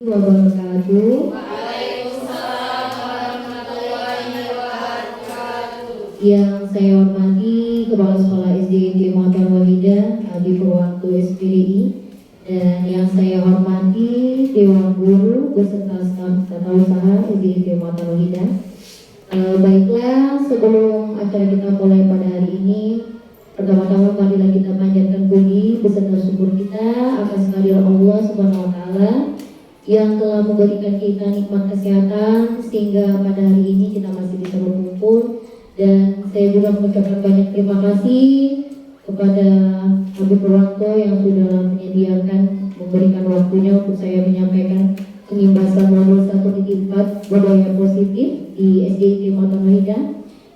wabarakatuh. Waalaikumsalam warahmatullahi wabarakatuh. Yang saya hormati Kepala Sekolah SD Negeri Muhammadiyah Walidah Adi Purwanto SPDI, dan yang saya hormati Dewan Guru beserta staf tata usaha SD Negeri Muhammadiyah Walidah. Baiklah, sebelum acara kita mulai pada hari ini, pertama-tama marilah kita panjatkan puji beserta syukur kita atas kehadirat Allah Subhanahu wa taala yang telah memberikan kita nikmat kesehatan sehingga pada hari ini kita masih bisa berkumpul. Dan saya juga mengucapkan banyak terima kasih kepada Habib Purwanto yang sudah menyediakan memberikan waktunya untuk saya menyampaikan pengimbasan modul 1.4 budaya positif di SD Muhammadiyah Walidah.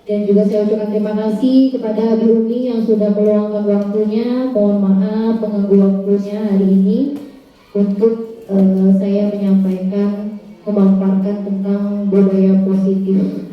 Dan juga saya ucapkan terima kasih kepada Abi Umi yang sudah meluangkan waktunya. Mohon maaf mengganggu waktunya hari ini untuk saya menyampaikan memaparkan tentang budaya positif.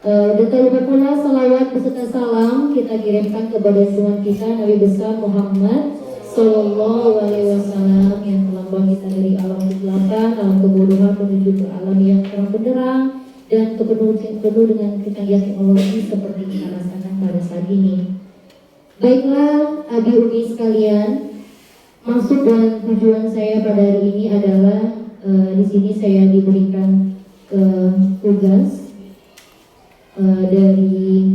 Dan tak lupa pula salawat beserta salam kita kirimkan kepada Tuhan kita Nabi besar Muhammad Sallallahu Alaihi Wasallam yang telah membawa kita dari alam kegelapan, alam kebodohan menuju ke alam yang terang benderang dan penuh dengan kecanggihan teknologi seperti kita rasakan pada saat ini. Baiklah, Abi Umi sekalian, maksud dan tujuan saya pada hari ini adalah di sini saya diberikan tugas dari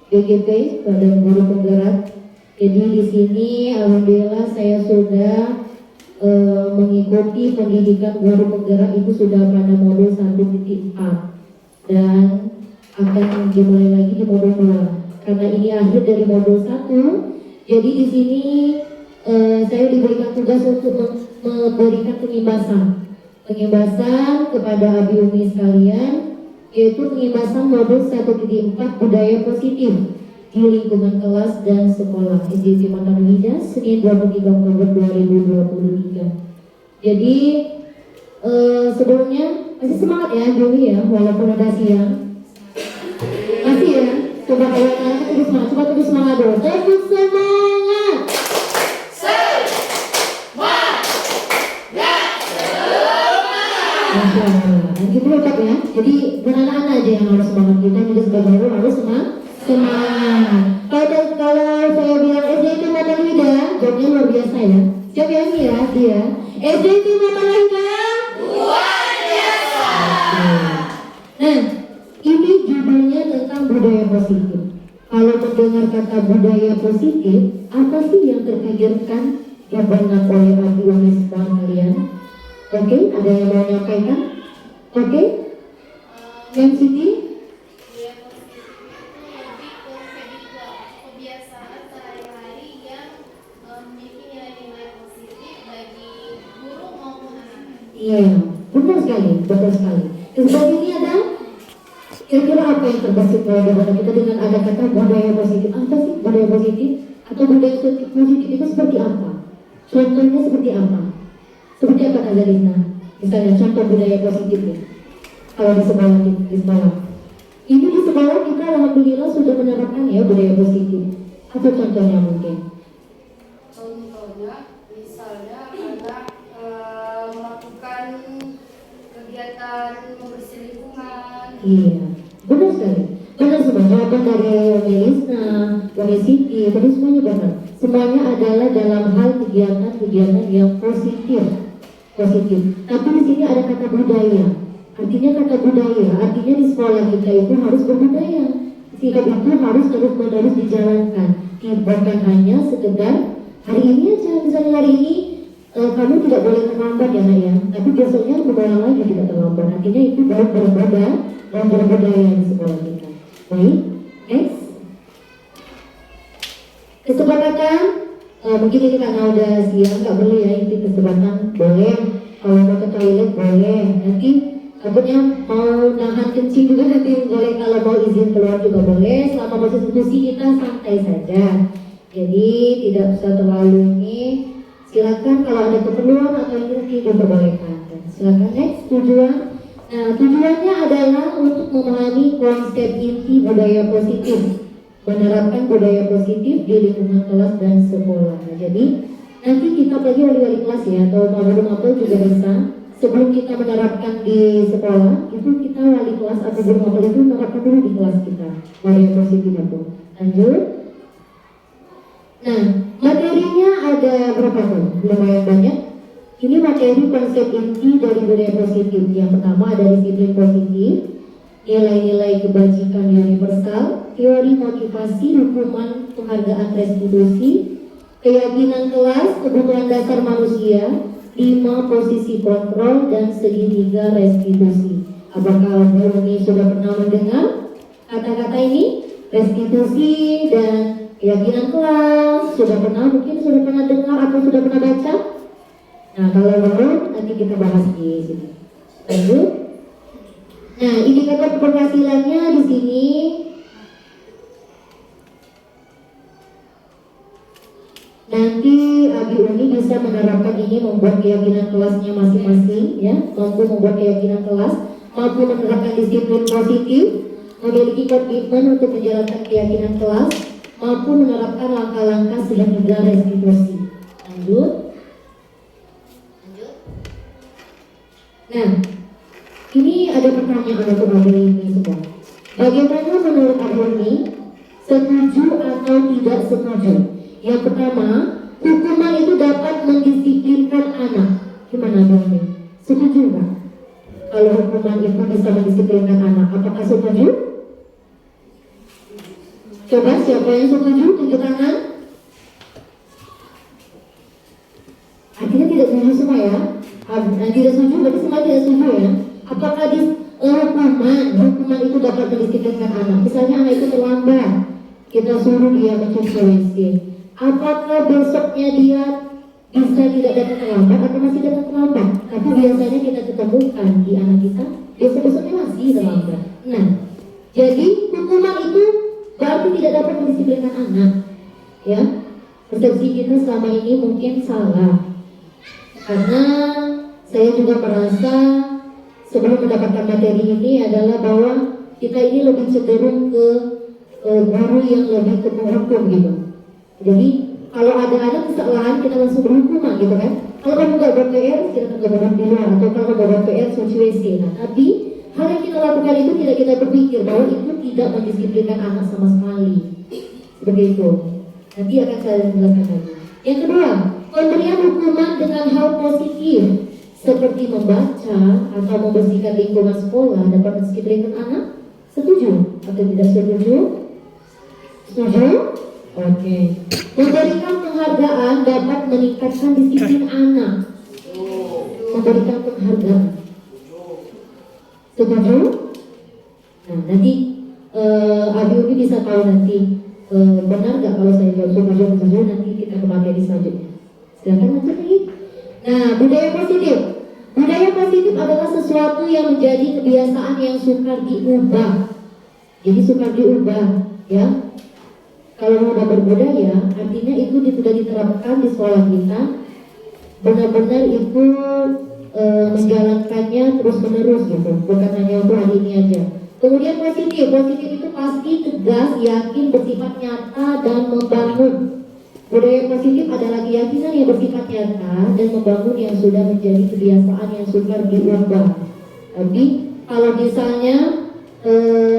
BGP, Badan Guru Penggerak. Jadi di sini alhamdulillah saya sudah mengikuti pendidikan guru penggerak itu sudah pada modul 1.4 dan akan dimulai lagi di modul 2 karena ini akhir dari modul 1. Jadi di sini saya diberikan tugas untuk memberikan pengimbasan kepada Abi Umi sekalian, yaitu pengimbasan modul 1.4 budaya positif di lingkungan kelas dan sekolah SD Muhammadiyah Walidah Senin 23 Oktober 2023. Jadi sebelumnya masih semangat ya Juli ya, walaupun udah siang. Masih ya, coba kalau kalian terus semangat, coba terus semangat dulu. Terus semangat. Semangat. Dan gitu lengkap ya. Jadi anak-anak aja yang harus semangat, kita juga sebagai guru harus semangat. Kalau saya bilang SD Muhammadiyah Walidah, jawabnya luar biasa ya. Siap ya ini ya dia. SD Muhammadiyah Walidah luar biasa. Nah, ini judulnya tentang budaya positif. Kalau mendengar kata budaya positif, apa sih yang terpikirkan yang banyak oleh Abi Umi sekalian? Oke, ada yang mau menyampaikan? Oke, Yang Siti? Iya, benar sekali, betul sekali. Dan ini ada kira-kira apa yang terbesit pada benak kita dengan ada kata budaya positif? Apa sih budaya positif? Atau budaya positif itu seperti apa? Contohnya seperti apa? Seperti apa Kak Zalina? Misalnya contoh budaya positif ya. Kalau di sekolah. Ini di sekolah kita alhamdulillah sudah menerapkan ya budaya positif. Apa contohnya mungkin? Contohnya misalnya anak melakukan kegiatan membersih lingkungan. Iya, benar sekali. Benar semua jawaban dari Melisna, dari Siti, tadi semuanya benar. Semuanya adalah dalam hal kegiatan-kegiatan yang positif. Tapi di sini ada kata budaya. Artinya kata budaya, artinya di sekolah kita itu harus berbudaya. Sikap itu harus terus-menerus dijalankan. Bukan hanya sekedar hari ini aja, misalnya hari ini kamu tidak boleh terlambat ya nak ya, tapi besoknya berulang lagi tidak terlambat. Artinya itu baru berbudaya di sekolah kita. Baik, next. Kesepakatan, mungkin ini karena udah siang nggak boleh ya, ini kesempatan boleh. Kalau mau ke toilet boleh. Nanti takutnya mau nahan kencing juga nanti boleh. Kalau mau izin keluar juga boleh. Selama proses diskusi kita santai saja. Jadi tidak usah terlalu ini. Silakan kalau ada keperluan atau ini diperbolehkan. Silakan next tujuan. Nah, tujuannya adalah untuk memahami konsep inti budaya positif, menerapkan budaya positif di lingkungan kelas dan sekolah. Nah, jadi nanti kita bagi wali-wali kelas ya, atau mabel juga bisa sebelum kita menerapkan di sekolah, itu kita wali kelas atau guru mapel itu menerapkan dulu di kelas kita budaya positif itu. Lanjut. Nah, materinya ada berapa tuh? Lumayan banyak. Ini materi konsep inti dari budaya positif. Yang pertama ada disiplin positif, nilai-nilai kebajikan universal, teori motivasi, hukuman, penghargaan, restitusi, keyakinan kelas, kebutuhan dasar manusia, 5 posisi kontrol, dan segitiga restitusi. Apakah ini sudah pernah mendengar kata-kata ini? Restitusi dan keyakinan kelas mungkin sudah pernah dengar atau sudah pernah baca? Nah, kalau belum, nanti kita bahas di sini. Lanjut. Nah, indikator keberhasilannya di sini nanti Abi Uni bisa menerapkan ini, membuat keyakinan kelasnya masing-masing, ya, mampu membuat keyakinan kelas, mampu menerapkan disiplin positif, memiliki komitmen untuk menjalankan keyakinan kelas, mampu menerapkan langkah-langkah segitiga restitusi. Lanjut. Nah, ini ada pertanyaan untuk Abi ini semua. Bagaimana menurut Abi ini, setuju atau tidak setuju? Yang pertama, hukuman itu dapat mendisiplinkan anak. Gimana Abi ini? Setuju nggak? Kalau hukuman itu bisa mendisiplinkan anak, apakah setuju? Coba siapa yang setuju, tunjuk tangan. Artinya tidak setuju semua ya? Tidak setuju, berarti semua tidak setuju ya? Apakah hukuman itu dapat mendisiplinkan anak? Misalnya anak itu terlambat, kita suruh dia mencuci WC. Apakah besoknya dia bisa tidak datang terlambat atau masih datang terlambat? Tapi biasanya kita ketemukan di anak kita, besok-besoknya masih terlambat. Nah, jadi hukuman itu berarti tidak dapat mendisiplinkan anak, ya. Persepsi kita selama ini mungkin salah, karena saya juga merasa sebelum mendapatkan materi ini adalah bahwa kita ini lebih cenderung ke guru yang lebih ke penghukum gitu. Jadi kalau ada anak kesalahan kita langsung berhukuman gitu kan. Kalau kamu nggak buat PR, kita nggak di luar, atau kalau nggak buat PR, cuci WC. Nah, tapi hal yang kita lakukan itu tidak kita berpikir bahwa itu tidak mendisiplinkan anak sama sekali. Seperti itu. Nanti akan saya jelaskan lagi. Yang kedua, pemberian hukuman dengan hal positif seperti membaca atau membersihkan lingkungan sekolah dapat mendisiplinkan anak. Setuju atau tidak setuju? Setuju? Oke. Memberikan penghargaan dapat meningkatkan disiplin anak. Memberikan penghargaan. Setuju? Nah, nanti Abi Uni bisa tahu nanti benar nggak kalau saya jawab setuju, nanti kita ke materi selanjutnya. Silakan lanjut lagi. Nah, budaya positif. Budaya positif adalah sesuatu yang menjadi kebiasaan yang sukar diubah. Jadi sukar diubah, ya. Kalau udah berbudaya, artinya itu sudah diterapkan di sekolah kita, benar-benar itu menjalankannya terus-menerus gitu, bukan hanya untuk hari ini aja. Kemudian positif itu pasti tegas, yakin, bersifat nyata dan membangun. Budaya positif adalah keyakinan yang bersifat nyata dan membangun yang sudah menjadi kebiasaan yang sukar diubah. Tapi kalau misalnya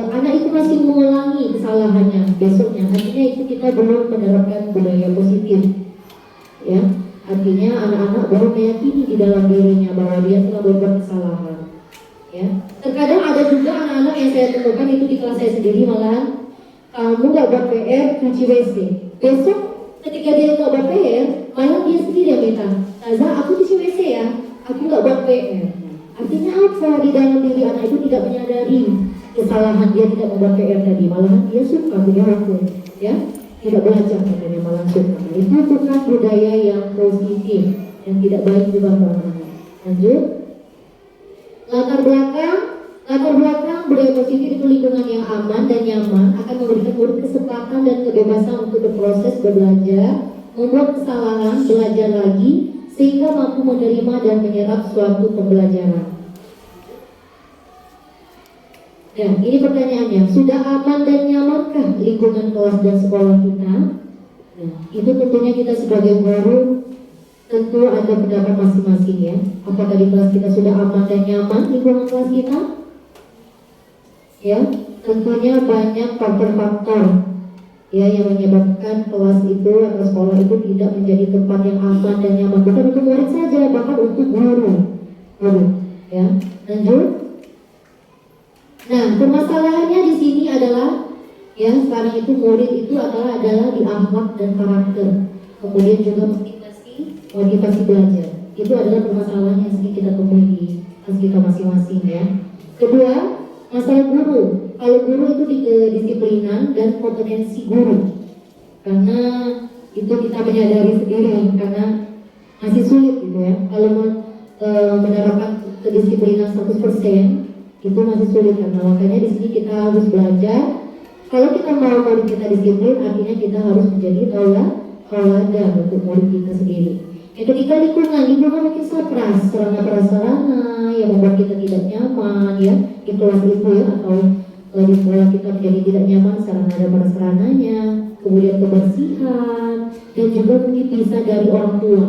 anak itu masih mengulangi kesalahannya besoknya, artinya itu kita belum menerapkan budaya positif, ya. Artinya anak-anak belum meyakini di dalam dirinya bahwa dia telah berbuat kesalahan, ya. Terkadang ada juga anak-anak yang saya temukan itu di kelas saya sendiri, malahan kamu nggak buat PR, cuci WC. Besok ketika dia nggak buat PR, malah dia sendiri yang minta, Taza, aku cuci WC ya, aku nggak buat PR. Artinya apa? Di dalam diri anak itu tidak menyadari kesalahan dia tidak membuat PR tadi, malahan dia suka punya hukum, ya, tidak belajar katanya, malah suka. Itu bukan budaya yang positif, yang tidak baik juga untuk anak. Lanjut. Latar belakang budaya positif itu lingkungan yang aman dan nyaman akan memberikan murid kesempatan dan kebebasan untuk berproses, belajar, membuat kesalahan, belajar lagi, sehingga mampu menerima dan menyerap suatu pembelajaran. Nah, ini pertanyaannya, sudah aman dan nyamankah lingkungan kelas dan sekolah kita? Nah, itu tentunya kita sebagai guru tentu ada pendapat masing-masing ya. Apakah di kelas kita sudah aman dan nyaman lingkungan kelas kita? Ya, tentunya banyak faktor-faktor ya yang menyebabkan kelas itu atau sekolah itu tidak menjadi tempat yang aman dan nyaman, bukan untuk murid saja, bahkan untuk guru. Ya, lanjut. Nah, permasalahannya di sini adalah ya sekarang itu murid itu adalah di akhlak dan karakter, kemudian juga motivasi belajar. Itu adalah permasalahan yang sering kita temui di kelas kita masing-masing ya. Kedua, masalah guru. Kalau guru itu disiplinan dan kompetensi guru, karena itu kita menyadari sendiri karena masih sulit gitu ya. Kalau menerapkan kedisiplinan 100% itu masih sulit, karena makanya di sini kita harus belajar. Kalau kita mau murid kita disiplin, artinya kita harus menjadi tauladan untuk murid kita sendiri. Yang ketiga, lingkungan mungkin stres, sarana-prasarana yang membuat kita tidak nyaman ya di kelas itu ya, atau di sekolah kita menjadi tidak nyaman sarana dan prasarananya, kemudian kebersihan, dan juga mungkin bisa dari orang tua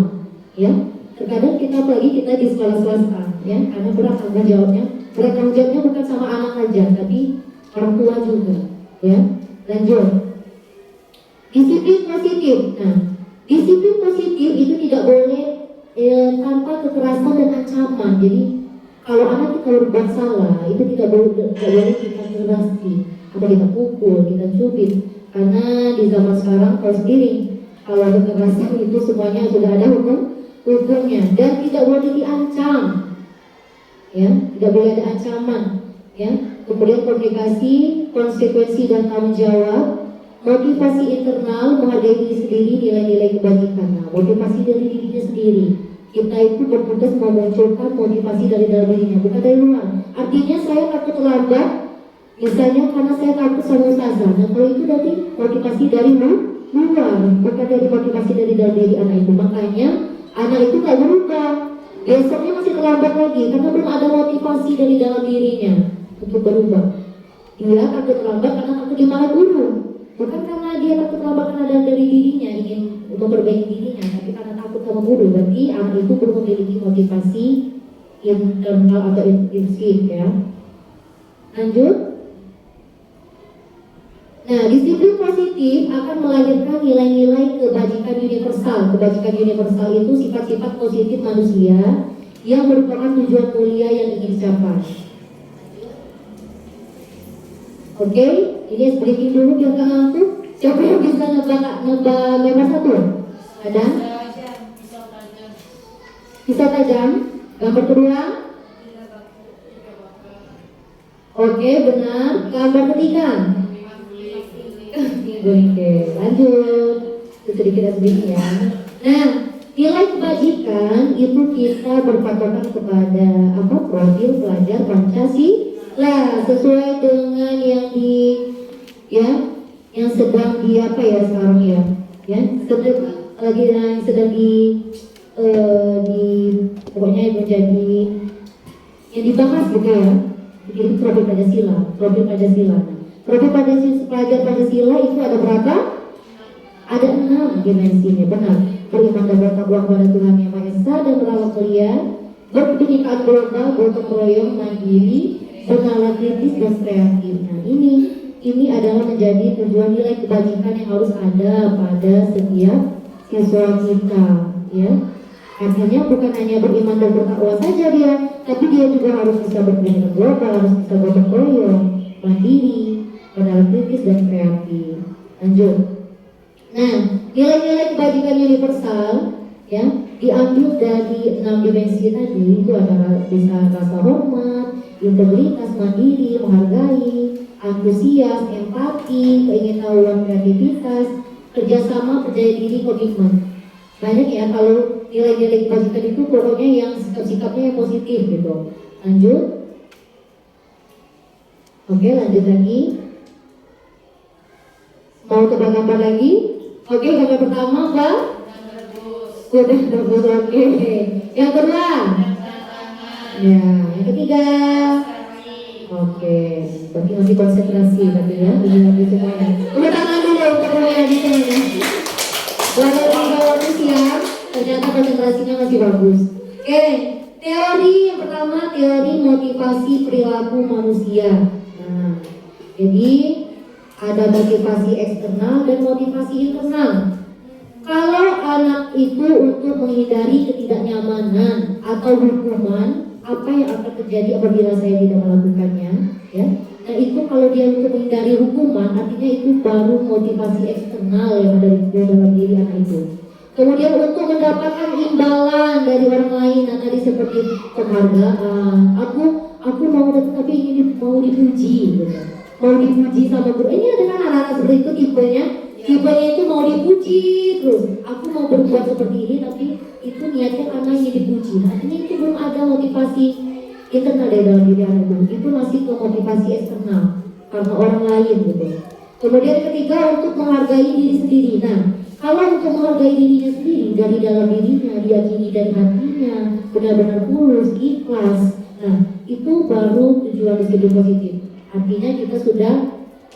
ya. Terkadang kita apalagi kita di sekolah-sekolah ya, karena berat tanggung jawabnya bukan sama anak aja, tapi orang tua juga ya. Lanjut, disiplin positif. Nah, disiplin positif itu tidak boleh tanpa kekerasan dan ancaman. Jadi kalau anak kita berbuat salah itu tidak boleh kita kerasi atau kita pukul, kita cubit, karena di zaman sekarang tahu sendiri kalau kekerasan itu semuanya sudah ada hukumnya dan tidak boleh diancam ya, tidak boleh ada ancaman ya. Kemudian komunikasi, konsekuensi dan tanggung jawab, motivasi internal, menghargai diri sendiri, nilai-nilai kebajikan. Nah, motivasi dari dirinya sendiri, kita itu bertugas memunculkan motivasi dari dalam dirinya, bukan dari luar. Artinya saya takut terlambat misalnya karena saya takut sama ustazah. Nah, kalau itu dari motivasi dari luar, bukan dari motivasi dari dalam diri anak itu. Makanya anak itu gak berubah, besoknya masih terlambat lagi karena belum ada motivasi dari dalam dirinya untuk berubah. Dia takut terlambat karena takut dimarahi guru, bukan karena dia takut terlambat karena dari dirinya ingin memperbaiki dirinya, tapi karena takut sama guru. Berarti anak itu belum memiliki motivasi internal atau intrinsik ya. Lanjut. Nah, disiplin positif akan melahirkan nilai-nilai kebajikan universal. Kebajikan universal itu sifat-sifat positif manusia yang merupakan tujuan mulia yang ingin dicapai. Oke, ini breaking dulu biar gak ngantuk. Siapa yang bisa nebak gambar satu? Ada? Pisau tajam. Gambar kedua? Oke, benar. Gambar ketiga? Oke, lanjut. Itu sedikit ya. Nah, nilai kebajikan itu kita berpatokan kepada profil pelajar Pancasila sesuai dengan yang sedang sekarang sedang pokoknya yang menjadi yang dibahas gitu ya. Itu profil Pancasila. Profil pelajar Pancasila itu ada berapa? Ada 6 dimensinya, benar. Beriman dan bertakwa kepada Tuhan Yang Maha Esa dan merawat mulia, berkebinekaan global, gotong royong, mandiri, bernalar kritis dan kreatif. Nah, ini adalah menjadi tujuan nilai kebajikan yang harus ada pada setiap siswa kita, ya. Artinya bukan hanya beriman dan bertakwa saja dia, tapi dia juga harus bisa berkebinekaan global, harus bisa gotong royong, mandiri, bernalar kritis dan kreatif. Lanjut. Nah, nilai-nilai kebajikan universal ya diambil dari 6 dimensi tadi. Itu adalah bisa rasa hormat, integritas, mandiri, menghargai, antusias, empati, keingintahuan, kreativitas, kerjasama, percaya diri, komitmen. Banyak ya kalau nilai-nilai kebajikan itu pokoknya yang sikap-sikapnya yang positif gitu. Lanjut. Oke, lanjut lagi. Mau tebak gambar lagi? Oke, gambar pertama apa? Udah bagus, oke. Yang kedua? Ya, yang ketiga? Oke, berarti masih konsentrasi tapi ya, ini semuanya. Udah tangan dulu untuk mulai di semuanya. Walau waktu siang, ternyata konsentrasinya masih bagus. Oke, teori yang pertama, teori motivasi perilaku manusia. Nah, jadi ada motivasi eksternal dan motivasi internal. Kalau anak itu untuk menghindari ketidaknyamanan atau hukuman, apa yang akan terjadi apabila saya tidak melakukannya? Ya, nah itu kalau dia untuk menghindari hukuman, artinya itu baru motivasi eksternal yang ada di dalam diri anak itu. Kemudian untuk mendapatkan imbalan dari orang lain, nah tadi seperti penghargaan, aku mau tapi ini mau dipuji, gitu. Mau dipuji sama guru. Ini ada kan anak-anak seperti itu tipenya itu mau dipuji terus. Aku mau berbuat seperti ini, tapi itu niatnya karena ingin dipuji. Artinya itu belum ada motivasi internal dari dalam diri anak itu. Itu masih ke motivasi eksternal karena orang lain, gitu. Kemudian ketiga, untuk menghargai diri sendiri. Nah, kalau untuk menghargai dirinya sendiri dari dalam dirinya, diyakini dari hatinya, benar-benar tulus, ikhlas. Nah, itu baru tujuan disiplin positif. Artinya kita sudah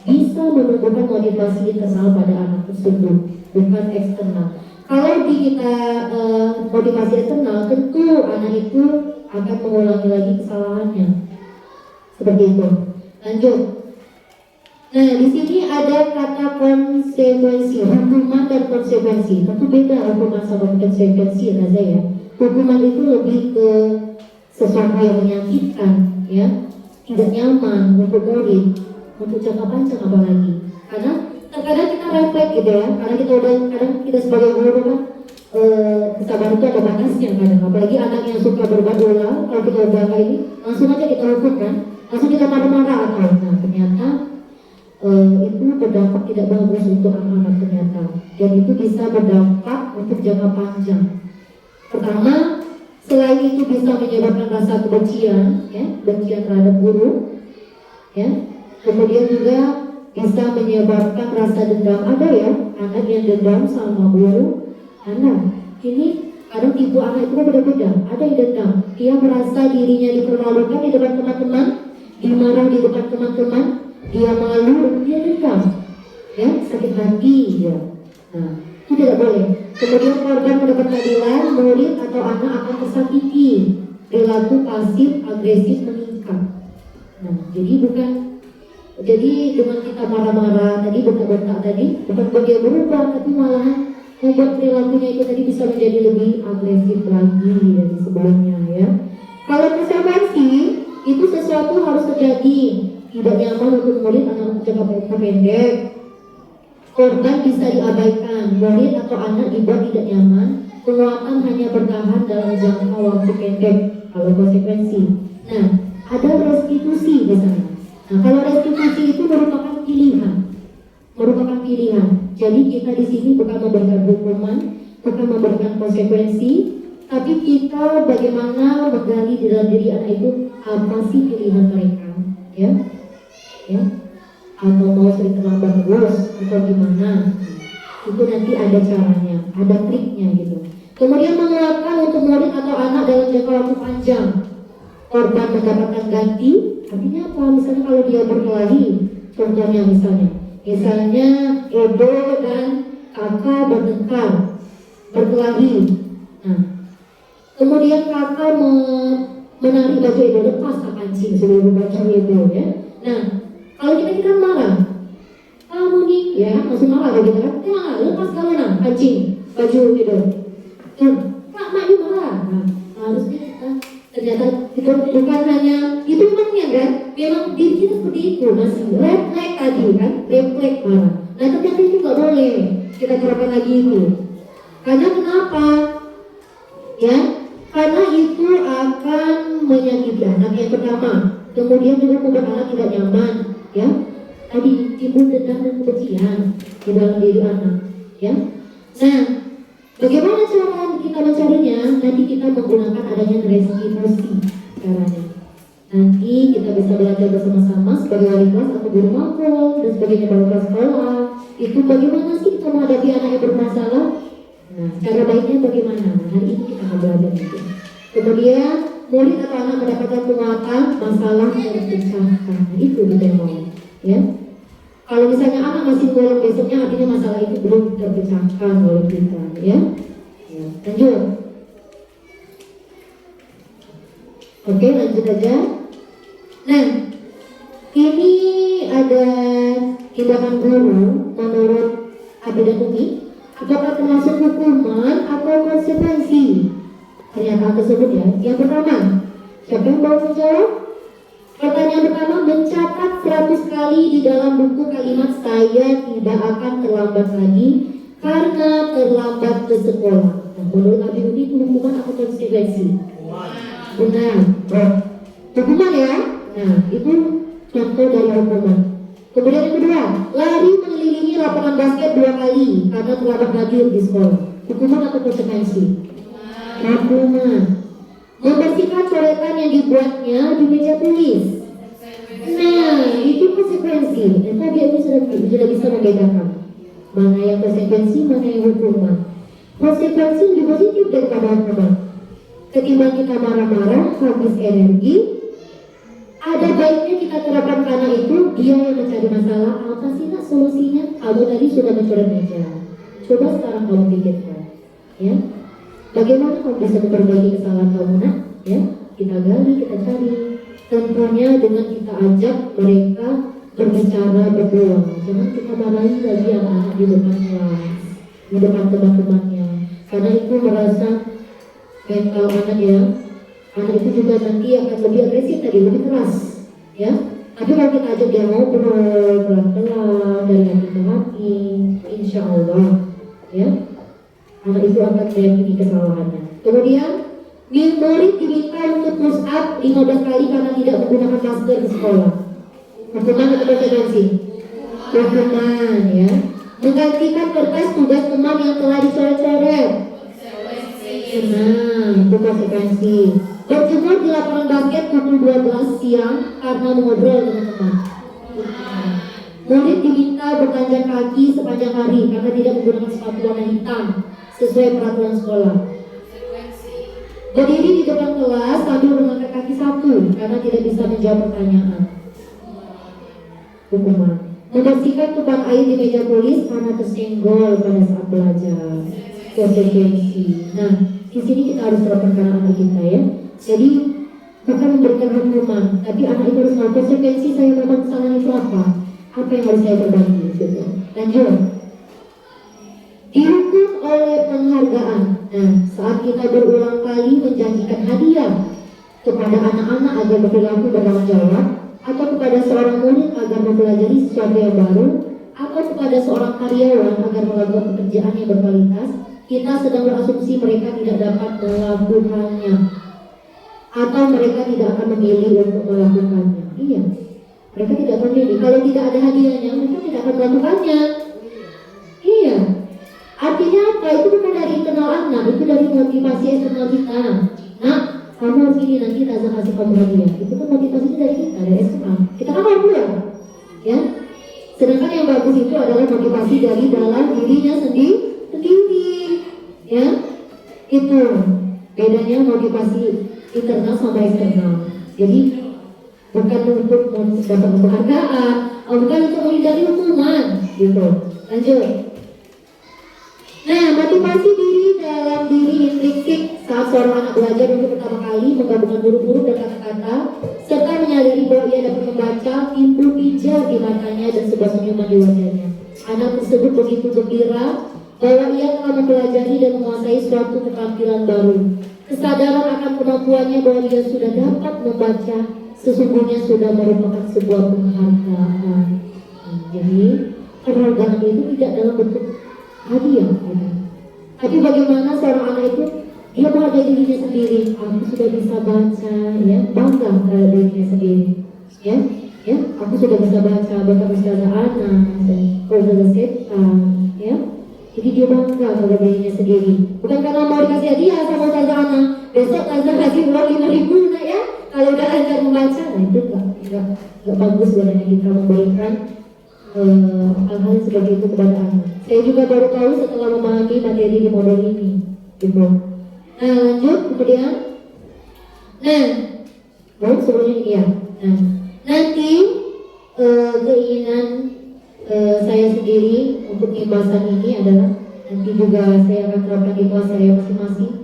bisa menumbuhkan motivasi internal pada anak tersebut, bukan eksternal. Kalau di kita motivasi eksternal, tentu anak itu akan mengulangi lagi kesalahannya. Seperti itu. Lanjut. Nah, di sini ada kata konsekuensi, hukuman dan konsekuensi. Tentu beda hukuman sama konsekuensi, Raza ya. Hukuman itu lebih ke sesuatu yang menyakitkan, ya, tidak nyaman untuk murid, untuk jangka panjang apalagi. Karena terkadang kita refleks gitu ya, karena kita udah kadang kita sebagai guru kan kesabaran itu ada batasnya kadang. Apalagi anak yang suka berbuat ulang, kalau kita udah kayak ini, langsung aja kita hukum kan, langsung kita marah-marah atau nah ternyata itu berdampak tidak bagus untuk anak-anak ternyata, dan itu bisa berdampak untuk jangka panjang. Pertama, selain itu bisa menyebabkan rasa kebencian, ya, bencian terhadap guru, ya. Kemudian juga bisa menyebabkan rasa dendam. Ada ya anak yang dendam sama guru. Anak ini kadang tipe anak itu beda-beda. Ada yang dendam, dia merasa dirinya dipermalukan di depan teman-teman, dimarah di depan teman-teman, dia malu, dia dendam, ya, sakit hati ya. Nah, itu tidak boleh. Kemudian korban mendapat keadilan, murid atau anak akan tersakiti, perilaku pasif agresif meningkat. Nah, jadi dengan kita marah-marah tadi, bentak-bentak tadi, bukan dia berubah, tapi malah membuat perilakunya itu tadi bisa menjadi lebih agresif lagi dari sebelumnya, ya. Kalau konsekuensi itu sesuatu harus terjadi, tidak nyaman untuk murid anak jangka pendek, korban bisa diabaikan, murid atau anak dibuat tidak nyaman, penguatan hanya bertahan dalam jangka waktu pendek. Kalau konsekuensi, nah ada restitusi misalnya. Nah, kalau restitusi itu merupakan pilihan. Jadi kita di sini bukan memberikan hukuman, bukan memberikan konsekuensi, tapi kita bagaimana menggali di dalam diri anak itu apa sih pilihan mereka, ya, ya, atau mau sering terlambat terus atau gimana? Itu nanti ada caranya, ada triknya gitu. Kemudian menguatkan untuk murid atau anak dalam jangka waktu panjang. Korban mendapatkan ganti, artinya apa? Misalnya kalau dia berkelahi, contohnya misalnya Edo dan kakak bertengkar, berkelahi. Nah, kemudian kakak menarik baju Edo, lepas kancing seluruh baju Edo, ya. Nah, kalau kita marah, kamu nih, ya, langsung marah begitu kan? Lepas kamu kancing baju Edo. Kak, mak juga marah. Nah, harusnya kita ternyata itu bukan hanya itu kan, memang diri kita seperti itu, masih refleks tadi kan, refleks marah. Nah ternyata itu nggak boleh kita terapkan lagi itu. Karena kenapa? Ya, karena itu akan menyakiti anak yang pertama. Kemudian juga membuat anak tidak nyaman, ya. Tadi timbul dendam dan kebencian di dalam diri anak, ya. Nah, bagaimana cara kita mencarinya? Nanti kita menggunakan adanya restitusi caranya. Nanti kita bisa belajar bersama-sama sebagai wali kelas atau guru matkul dan sebagainya baru kelas sekolah. Itu bagaimana sih kita menghadapi anak yang bermasalah? Nah, cara baiknya bagaimana? Nah, hari ini kita akan belajar itu. Kemudian murid atau anak mendapatkan penguatan, masalah terpecahkan. Nah, itu kita mau, ya. Kalau misalnya anak masih ngulang besoknya, artinya masalah itu belum terpecahkan oleh kita, ya. Lanjut. Oke, lanjut aja. Nah, ini ada tindakan guru menurut Abi dan Umi. Apakah termasuk hukuman atau konsekuensi? Pernyataan tersebut ya. Yang pertama, siapa yang mau menjawab? Pertanyaan pertama, mencatat 100 kali di dalam buku kalimat saya tidak akan terlambat lagi karena terlambat ke sekolah. Nah, menurut Abi Umi itu hukuman atau konsekuensi? Benar. Hukuman ya. Nah, itu contoh dari hukuman. Kemudian yang kedua, lari mengelilingi lapangan basket 2 kali karena terlambat lagi di sekolah. Hukuman atau konsekuensi? Hukuman. Membersihkan coretan yang dibuatnya di meja tulis. Nah, itu konsekuensi. Dan tadi aku sudah bisa membedakan mana yang konsekuensi, mana yang hukuman. Konsekuensi lebih positif daripada hukuman. Ketimbang kita marah-marah, habis energi, ada baiknya kita terapkan karena itu dia yang mencari masalah. Apa sih nak solusinya? Kamu tadi sudah mencoret meja. Coba sekarang kamu pikirkan, ya. Bagaimana kamu bisa memperbaiki kesalahan kamu nak? Ya, kita gali, kita cari. Tentunya dengan kita ajak mereka berbicara berdua. Jangan kita marahin lagi anak-anak di depan kelas, di depan teman-temannya. Karena itu merasa mental anak ya. Anak itu juga nanti akan lebih agresif tadi, lebih keras, ya. Tapi kalau kita ajak dia ngobrol pelan-pelan dari hati ke hati, insya Allah, ya, anak itu akan meyakini kesalahannya. Kemudian, murid diminta untuk push up 15 kali karena tidak menggunakan masker di sekolah. Hukuman atau konsekuensi? Hukuman, ya. Menggantikan kertas tugas teman yang telah dicoret-coret. Nah, itu konsekuensi. Berjemur di lapangan basket pukul 12 siang karena mengobrol dengan teman. Murid diminta bertanjak kaki sepanjang hari karena tidak menggunakan sepatu warna hitam sesuai peraturan sekolah. Berdiri di depan kelas sambil mengangkat kaki satu karena tidak bisa menjawab pertanyaan. Hukuman. Membersihkan tumpahan air di meja tulis karena tersenggol pada saat belajar. Konsekuensi. Nah, di sini kita harus terapkan anak kita ya. Jadi bukan memberikan hukuman, tapi anak itu harus tahu konsekuensi saya melakukan kesalahan itu apa yang harus saya perbaiki. Gitu. Lanjut. Dihukum oleh penghargaan. Nah, saat kita berulang kali menjanjikan hadiah kepada anak-anak agar berperilaku bertanggung jawab, atau kepada seorang murid agar mempelajari sesuatu yang baru, atau kepada seorang karyawan agar melakukan pekerjaan yang berkualitas, kita sedang berasumsi mereka tidak dapat melakukannya, atau mereka tidak akan memilih untuk melakukannya. Iya, mereka tidak memilih. Kalau tidak ada hadiahnya, mereka tidak akan melakukannya. Iya. Artinya apa? Itu bukan dari internal anak, itu dari motivasi eksternal kita. Nah, kamu harus ini nanti Taza kasih kamu hadiah. Itu kan motivasinya dari kita, dari eksternal. Kita kan orang tua, ya. Sedangkan yang bagus itu adalah motivasi dari dalam dirinya sendiri, ya. Itu bedanya motivasi internal sama eksternal. Jadi bukan untuk dapat penghargaan, bukan untuk menghindari hukuman, gitu. Lanjut. Nah, motivasi diri dalam diri intrinsik saat seorang anak belajar untuk pertama kali menggabungkan huruf-huruf dan kata-kata serta menyadari bahwa ia dapat membaca, timbul pijar di matanya dan sebuah senyuman di wajahnya. Anak tersebut begitu gembira bahwa ia telah mempelajari dan menguasai suatu keterampilan baru. Kesadaran akan kemampuannya bahwa dia sudah dapat membaca sesungguhnya sudah merupakan sebuah penghargaan. Jadi penghargaan itu tidak dalam bentuk hadiah, gitu. Tapi bagaimana seorang anak itu dia menghargai dirinya sendiri. Aku sudah bisa baca, ya, bangga terhadap dirinya sendiri, ya. Aku sudah bisa baca Ustazah Ana dan Ustazah Setan, ya. Jadi dia bangga terhadap dirinya sendiri. Bukan karena mau dikasih hadiah sama Ustazah Ana. Besok Ustazah kasih uang 5.000 nak, ya. Kalau udah lancar membaca, nah itu enggak bagus sebenarnya kita memberikan hal-hal seperti itu kepada anak. Saya juga baru tahu setelah memahami materi di modul ini, gitu. Nah, lanjut kemudian. Nah, baru sebelumnya ini ya. Nah, nanti keinginan saya sendiri untuk pembahasan ini adalah nanti juga saya akan terapkan di kelas saya masing-masing.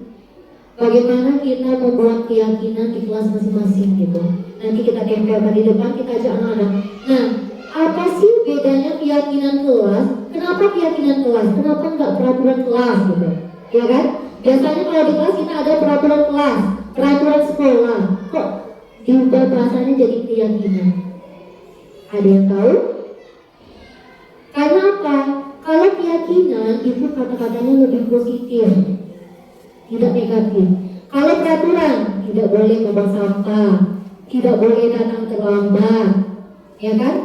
bagaimana kita membuat keyakinan di kelas masing-masing gitu. Nanti kita tempelkan di depan, kita ajak anak-anak. Nah, apa sih bedanya keyakinan kelas? Kenapa keyakinan kelas? Kenapa enggak peraturan kelas gitu? Ya kan? Biasanya kalau di kelas kita ada peraturan kelas, peraturan sekolah. Kok diubah bahasanya jadi keyakinan? Ada yang tahu? Karena apa? Kalau keyakinan itu kata-katanya lebih positif, tidak negatif. Kalau peraturan, tidak boleh membuang sampah, tidak boleh datang terlambat, ya kan?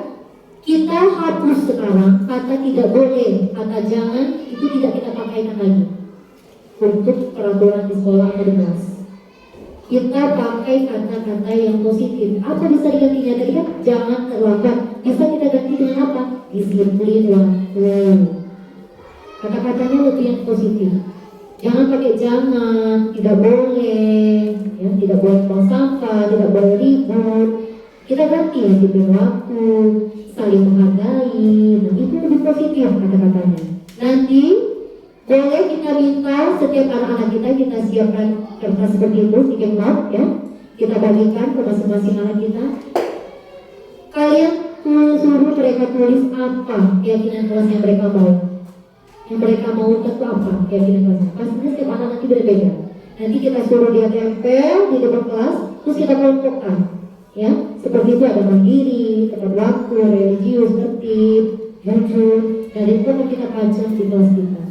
Kita hapus sekarang kata tidak boleh, kata jangan itu tidak kita pakaikan lagi untuk peraturan di sekolah atau di kelas. Kita pakai kata-kata yang positif. Apa bisa digantinya? Tadi kan jangan terlambat. Bisa kita ganti dengan apa? Disiplin waktu. Kata-katanya lebih yang positif. Jangan pakai jangan, tidak boleh, ya, tidak boleh buang sampah, tidak boleh ribut. Kita ganti disiplin waktu, saling menghargai. Nah, itu lebih positif kata-katanya. Nanti boleh kita minta setiap anak-anak kita siapkan kertas seperti itu, sticky note ya. Kita bagikan ke masing-masing anak kita. Kalian suruh mereka tulis apa keyakinan kelas yang mereka mau. Yang mereka mau tentu apa keyakinan kelasnya. Pastinya setiap anak nanti berbeda. Nanti kita suruh dia tempel di depan kelas, terus kita kelompokkan. Ya, seperti itu ada mandiri, tepat waktu, religius, tertib, jujur. Dan itu akan kita pajang di kelas kita.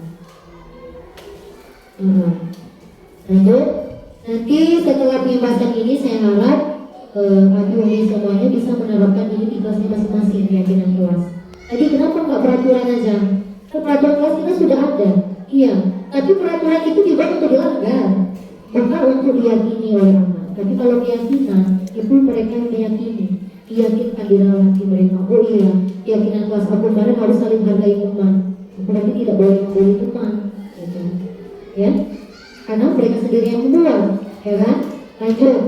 Lanjut. Nanti setelah pembahasan ini saya harap adik-adik semuanya bisa menerapkan ini di kelasnya masing-masing keyakinan kelas. Tadi kenapa nggak peraturan aja? Peraturan kelas kita sudah ada, iya. Tapi peraturan itu dibuat untuk dilanggar, bukan untuk diyakini oleh anak. Tapi kalau keyakinan itu mereka yang meyakini, diyakinkan di dalam hati mereka. Oh iya, keyakinan kelas aku kemarin harus saling hargai teman. Berarti tidak boleh membuli teman, gitu. Ya, karena mereka sendiri yang membuat, ya kan? Lanjut.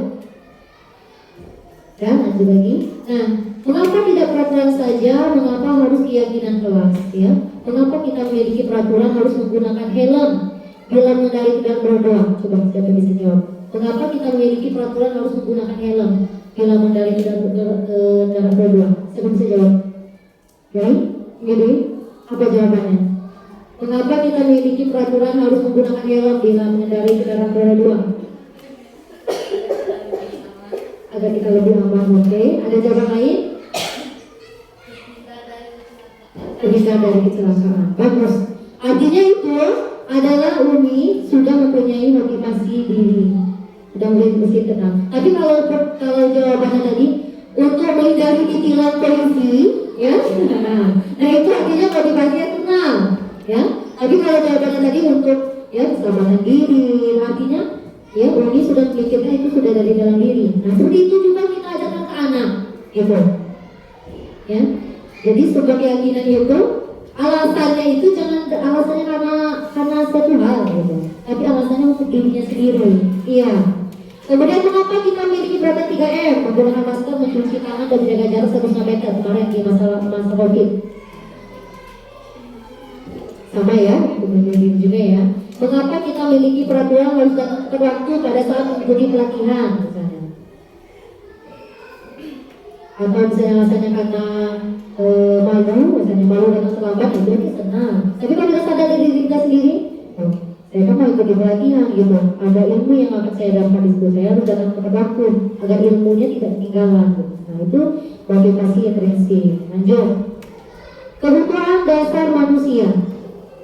Dan lanjut lagi. Nah, mengapa tidak peraturan saja? Mengapa harus keyakinan kelas? Ya, mengapa kita memiliki peraturan harus menggunakan helm bila mengendarai kendaraan bermotor? Coba siapa bisa jawab. Mengapa kita memiliki peraturan harus menggunakan helm bila mengendarai kendaraan bermotor? Siapa bisa jawab? Ya, jadi apa jawabannya? Mengapa kita memiliki peraturan harus menggunakan helm bila mengendarai kendaraan bermotor? Agar kita lebih aman, oke? Ada jawaban lain? Terhindar dari kecelakaan. Bagus. Artinya itu adalah Umi sudah mempunyai motivasi diri, sudah mulai mesti tenang. Tapi kalau jawabannya tadi untuk menghindari titilan polisi, ya, nah itu artinya motivasinya tenang, ya. Tapi kalau jawabannya tadi untuk ya keselamatan diri, artinya ya Umi sudah memikirkan itu sudah dari dalam diri. Nah seperti itu juga kita ajarkan ke anak, gitu, ya. Jadi sebuah keyakinan itu alasannya itu jangan alasannya karena satu hal gitu, tapi alasannya untuk dirinya sendiri. Iya. Kemudian mengapa kita memiliki peraturan 3M, menggunakan masker, mencuci tangan dan menjaga jarak 1,5 meter kemarin di masa COVID. Sama ya, kemudian juga ya. Mengapa kita memiliki peraturan harus datang tepat waktu pada saat mengikuti pelatihan, misalnya? Atau misalnya alasannya karena malu, misalnya malu datang terlambat, itu kita senang. Tapi kalau kita sadar dari diri kita sendiri, saya kan mau ikuti pelatihan gitu, ada ilmu yang akan saya dapat di situ, saya harus datang tepat waktu agar ilmunya tidak ketinggalan. Nah itu motivasi yang prinsip. Lanjut. Kebutuhan dasar manusia.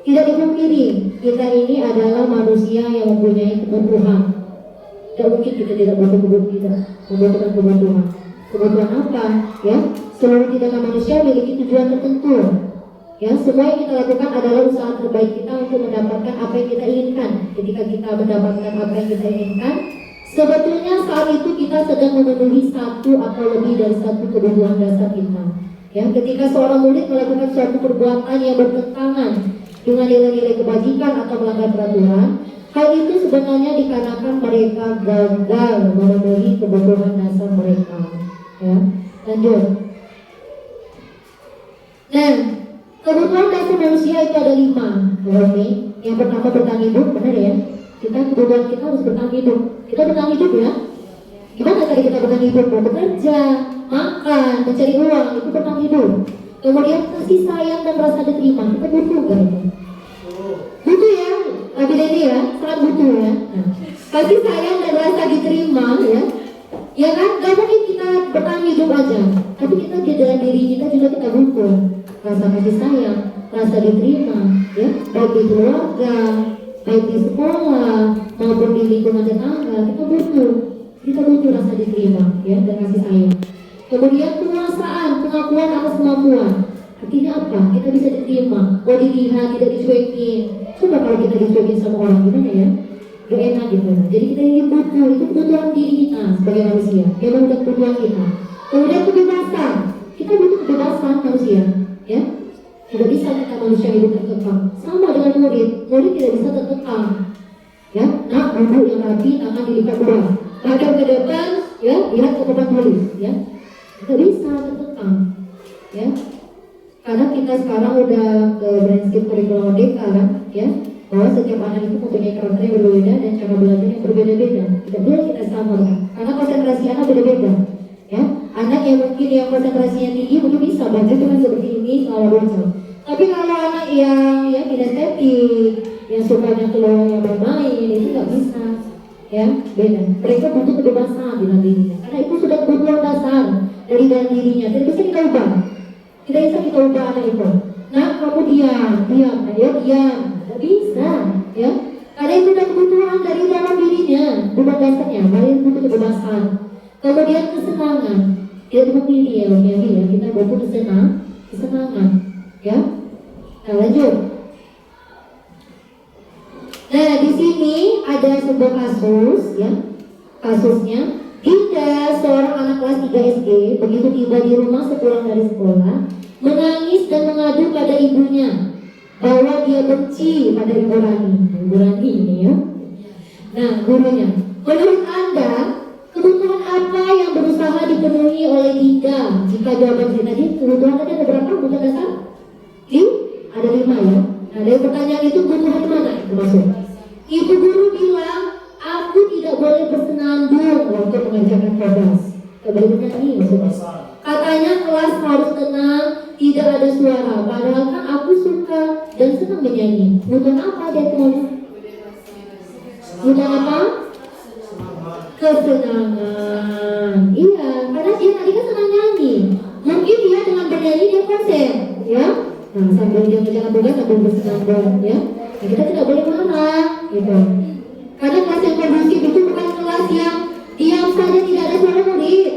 Tidak dipungkiri, kita ini adalah manusia yang mempunyai kebutuhan. Tidak mungkin kita tidak membutuhkan kebutuhan. Kebutuhan apa? Ya, seluruh tindakan manusia memiliki tujuan tertentu. Ya, semua yang kita lakukan adalah usaha terbaik kita untuk mendapatkan apa yang kita inginkan. Ketika kita mendapatkan apa yang kita inginkan, sebetulnya saat itu kita sedang memenuhi satu atau lebih dari satu kebutuhan dasar kita. Ya, ketika seorang murid melakukan suatu perbuatan yang bertentangan dengan nilai-nilai kebajikan atau melanggar peraturan, hal itu sebenarnya dikarenakan mereka gagal memenuhi kebutuhan dasar mereka. Ya, lanjut. Nah, kebutuhan dasar manusia itu ada 5. Oke, yang pertama bertahan hidup, benar ya? kebutuhan kita harus bertahan hidup. Kita bertahan hidup ya. Gimana tadi kita bertahan hidup? Mau bekerja, makan, mencari uang, itu bertahan hidup. Kemudian kasih sayang dan rasa diterima, kita butuh kan? Butuh ya, Abi Dedi ya, sangat butuh ya. Nah, kasih sayang dan rasa diterima ya. Ya kan, gak mungkin kita bertahan hidup aja, tapi kita di dalam diri kita juga kita butuh rasa kasih sayang, rasa diterima, ya, baik di keluarga, baik di sekolah, maupun di lingkungan tetangga, kita butuh rasa diterima, ya, dan kasih sayang. Kemudian penguasaan, pengakuan atas kemampuan. Artinya apa? Kita bisa diterima, mau dilihat, tidak dicuekin. Coba kalau kita dicuekin sama orang, gimana ya? Gak enak gitu. Jadi kita ini butuh, itu kebutuhan diri kita sebagai manusia. Memang udah kebutuhan kita. Kemudian kebebasan, kita butuh kebebasan manusia, ya. Tidak bisa kita manusia hidup terkekang. Sama dengan murid tidak bisa terkekang. Ya, nah duduk yang rapi, tangan dilipat dua, hadap ke depan, ya, lihat ke depan tulis, ya. Tidak bisa terkekang, ya. Karena kita sekarang udah ke brainstorm kurikulum merdeka kan, ya. Bahwa setiap anak itu mempunyai karakter yang berbeda dan cara belajar yang berbeda-beda. Tidak boleh kita samakan, karena konsentrasi anak beda-beda. Ya, anak yang mungkin yang konsentrasinya tinggi mungkin bisa baca dengan seperti ini selama 2 jam. Tapi kalau anak yang ya kinestetik, yang sukanya keluar yang bermain, itu nggak bisa. Ya, beda. Mereka butuh kebebasan di dalam dirinya, karena itu sudah kebutuhan dasar dari dalam dirinya. Tidak bisa kita ubah. Tidak bisa kita ubah anak itu. Nah, kamu diam, ayo diam. Tidak bisa, ya. Karena itu sudah kebutuhan dari dalam dirinya, bukan dasarnya. Mereka butuh kebebasan. Kemudian kesenangan. Tidak dipilih ya, kita butuh kesenangan, ya. Nah, lanjut. Nah, di sini ada sebuah kasus, ya. Kasusnya, Dinda, seorang anak kelas 3 SD, begitu tiba di rumah sepulang dari sekolah, menangis dan mengadu pada ibunya bahwa dia benci pada Ibu Rani ini, ya. Nah, gurunya, menurut Anda, kebutuhan apa yang berusaha dipenuhi oleh Dinda? Jika jawaban kita tadi, kebutuhan tadi ada berapa? Kebutuhan dasar? Ada 5 ya. Nah, dari pertanyaan itu kebutuhan mana itu maksud? Ibu guru bilang, aku tidak boleh bersenandung waktu mengerjakan tugas. Tidak boleh bernyanyi maksudnya. Katanya kelas harus tenang, tidak ada suara. Padahal kan aku suka dan senang menyanyi. Kebutuhan apa dia tulis? Kebutuhan apa? Kesenangan. Iya, karena dia tadi kan senang nyanyi. Mungkin dia dengan bernyanyi dia konsen, ya. Nah, sambil dia mengerjakan tugas sambil bersenandung, ya. Nah, kita tidak boleh marah, gitu. Karena kelas yang kondusif itu bukan kelas yang diam saja tidak ada suara murid,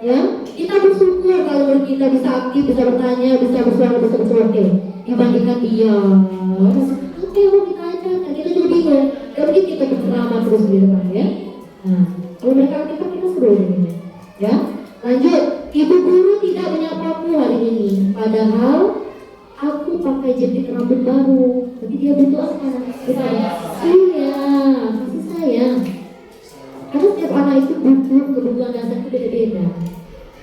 ya. Kita bersyukur kalau murid kita bisa aktif, bisa bertanya, bisa bersuara, bisa bersuara. Dibandingkan diam. Oke, mau kita aja, kita juga bingung. Gak mungkin kita berceramah terus di depan, ya. Nah, kalau mereka aktif kita seru ini, ya. Lanjut, ibu guru tidak menyapaku hari ini, padahal aku pakai jepit rambut baru. Tapi dia butuh apa? Iya, kasih sayang. Karena setiap anak itu butuh kebutuhan dasar itu beda-beda.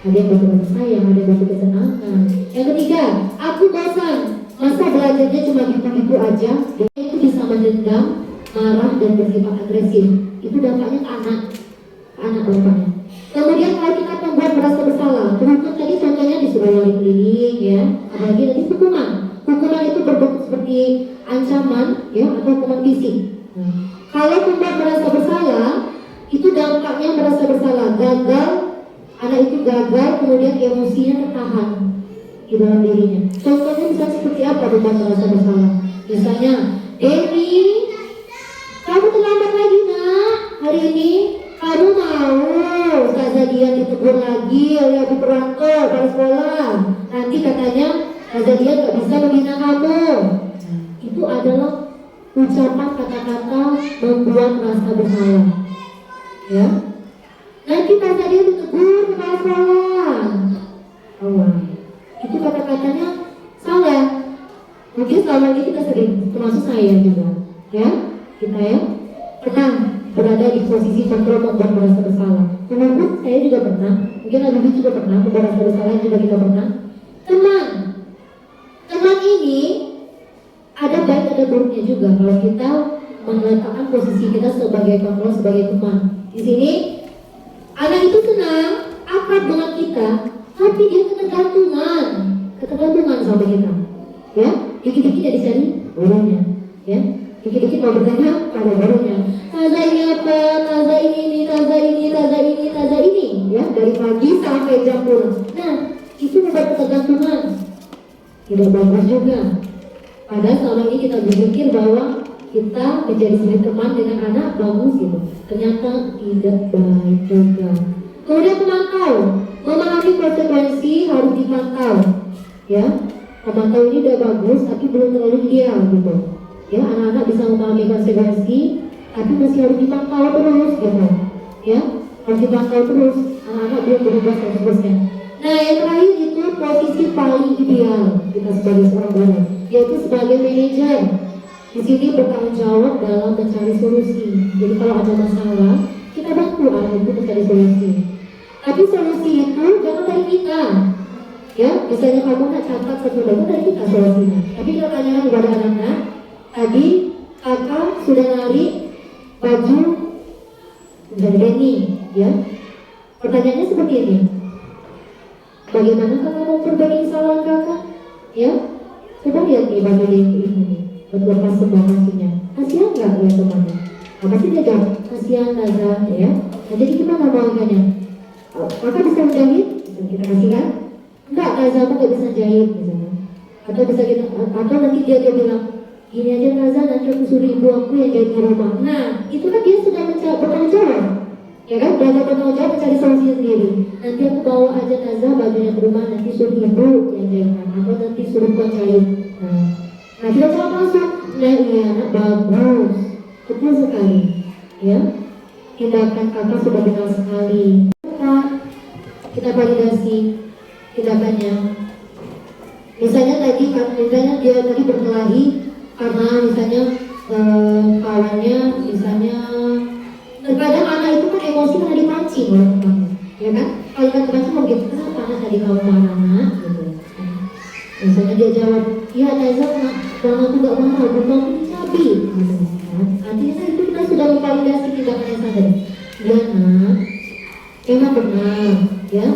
Ada yang butuh kasih sayang, ada yang butuh kesenangan. Yang ketiga, aku bosan. Masa belajarnya cuma gitu-gitu aja? Dia itu bisa mendendam, marah dan bersifat agresif. Itu dampaknya ke anak dampaknya. Kemudian kalau kita membuat merasa bersalah, terutama tadi contohnya disuruh lari keliling, ya. Apalagi tadi hukuman itu berbentuk seperti ancaman, ya, atau hukuman fisik. Nah, kalau membuat merasa bersalah, itu dampaknya merasa bersalah, gagal, anak itu gagal, kemudian emosinya tertahan di dalam dirinya. Contohnya bisa seperti apa membuat merasa bersalah? Misalnya, Denny, kamu terlambat lagi nak hari ini. Kamu mau Ustazah Dian ditegur lagi oleh Ibu Purwanto pada sekolah. Nanti katanya Ustazah Dian gak bisa membina kamu. Itu adalah ucapan kata-kata membuat rasa bersalah, ya. Nanti Ustazah Dian ditegur kepala sekolah. Itu kata-katanya salah. Mungkin selama ini kita sering, termasuk saya juga, ya. Kita ya pernah berada di posisi kontrol membuat merasa bersalah. Menurut saya juga pernah, mungkin Abi juga pernah membuat rasa bersalah, juga kita pernah. Teman ini ada baik ada buruknya juga. Kalau kita meletakkan posisi kita sebagai kontrol, sebagai teman. Di sini anak itu senang, akrab dengan kita, tapi dia ketergantungan sama kita. Ya, dikit-dikit jadi cari gurunya. Ya, dikit-dikit mau bertanya pada gurunya. Taza ini apa? Taza ini, taza ini. Ya, dari pagi sampai jam pulang. Nah, itu membuat ketergantungan. Tidak bagus juga. Padahal selama ini kita berpikir bahwa kita menjadi sebagai teman dengan anak bagus gitu. Ternyata tidak baik juga. Kemudian memantau, memahami konsekuensi harus dipantau. Ya, memantau ini udah bagus, tapi belum terlalu ideal gitu. Ya, anak-anak bisa memahami konsekuensi, tapi masih harus dipantau terus gitu. Ya, harus dipantau terus. Anak-anak belum berubah 100%. Nah, yang terakhir itu posisi paling ideal kita sebagai seorang guru, yaitu sebagai manajer. Di sini bertanggung jawab dalam mencari solusi. Jadi kalau ada masalah, kita bantu anak itu mencari solusi. Tapi solusi itu jangan dari kita. Ya, misalnya kamu nak catat satu lagu dari kita solusinya. Tapi kalau tanyakan kepada anak-anak, tadi kakak sudah narik baju dari Denny, ya. Pertanyaannya seperti ini. Bagaimana kakak mau perbaiki kesalahan kakak? Ya, coba lihat nih baju Denny ini. Betul pas sebuah kakinya. Kasihan nggak ya temannya? Apa sih dia jawab? Kasihan Taza, ya. Nah, jadi gimana bawahnya? Kakak bisa menjahit? Bisa kita kasih kan? Enggak, Taza aku nggak bisa jahit misalnya. Atau bisa kita, atau nanti dia bilang, gini aja Taza, nanti aku suruh ibu aku yang jahit di rumah. Nah, itu kan dia sudah bertanggung jawab. Ya kan, belajar bertanggung jawab mencari solusi sendiri. Nanti aku bawa aja Taza bajunya ke rumah, nanti suruh ibu yang jahitkan, atau nanti suruh kau jahit. Nah, kita jawab langsung. Nah, iya anak bagus, betul sekali. Ya, tindakan kakak sudah benar sekali. Kita validasi tindakannya. Misalnya dia tadi berkelahi karena misalnya kawannya, misalnya terkadang anak itu kan emosi karena dipancing oleh temannya, ya kan? Kalau kita terpancing mau gitu, kenapa anak tadi kamu marah nak? Gitu. Misalnya dia jawab, iya Taza, kalau aku gak marah, bukan aku dicabik. Gitu. Artinya itu kita sudah memvalidasi tindakannya saja. Ya nak, memang benar, ya.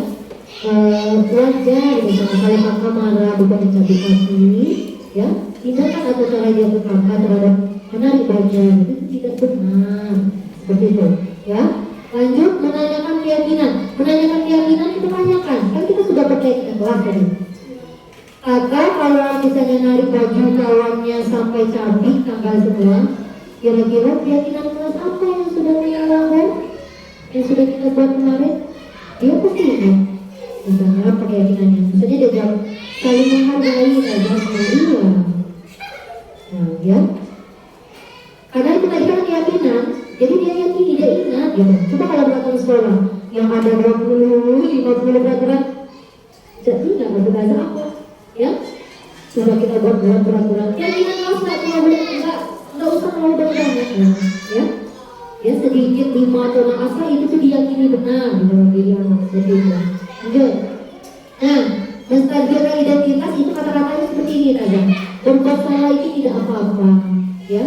Wajar misalnya kalau kakak marah bukan dicabik kaki, ya. Tindakan atau cara dia ke kakak terhadap menarik baju itu tidak benar. Seperti itu, ya. Lanjut menanyakan keyakinan. Menanyakan keyakinan itu tanyakan. Kan kita sudah berkaitan kelas tadi. Kakak kalau misalnya narik baju kawannya sampai cabik tanggal semua, kira-kira keyakinan kelas apa yang sudah dilakukan? Yang sudah kita buat kemarin? Dia pasti ingat. Misalnya apa keyakinannya? Misalnya dia jawab saling menghargai aja iya. Nah, ya. Karena itu tadi kan keyakinan, jadi dia yakin tidak ingat gitu. Coba kalau peraturan sekolah yang ada 20, 50 peraturan, jadi nggak berbeda apa? Ya, coba kita buat peraturan. Keyakinan kelas nggak boleh nggak usah terlalu banyak, ya. Ya sedikit 5 atau 6 asal itu diyakini benar gitu diri anak seperti itu. Lanjut. Nah, menstabilkan identitas itu kata-katanya seperti ini saja. Berbuat salah itu tidak apa-apa, ya.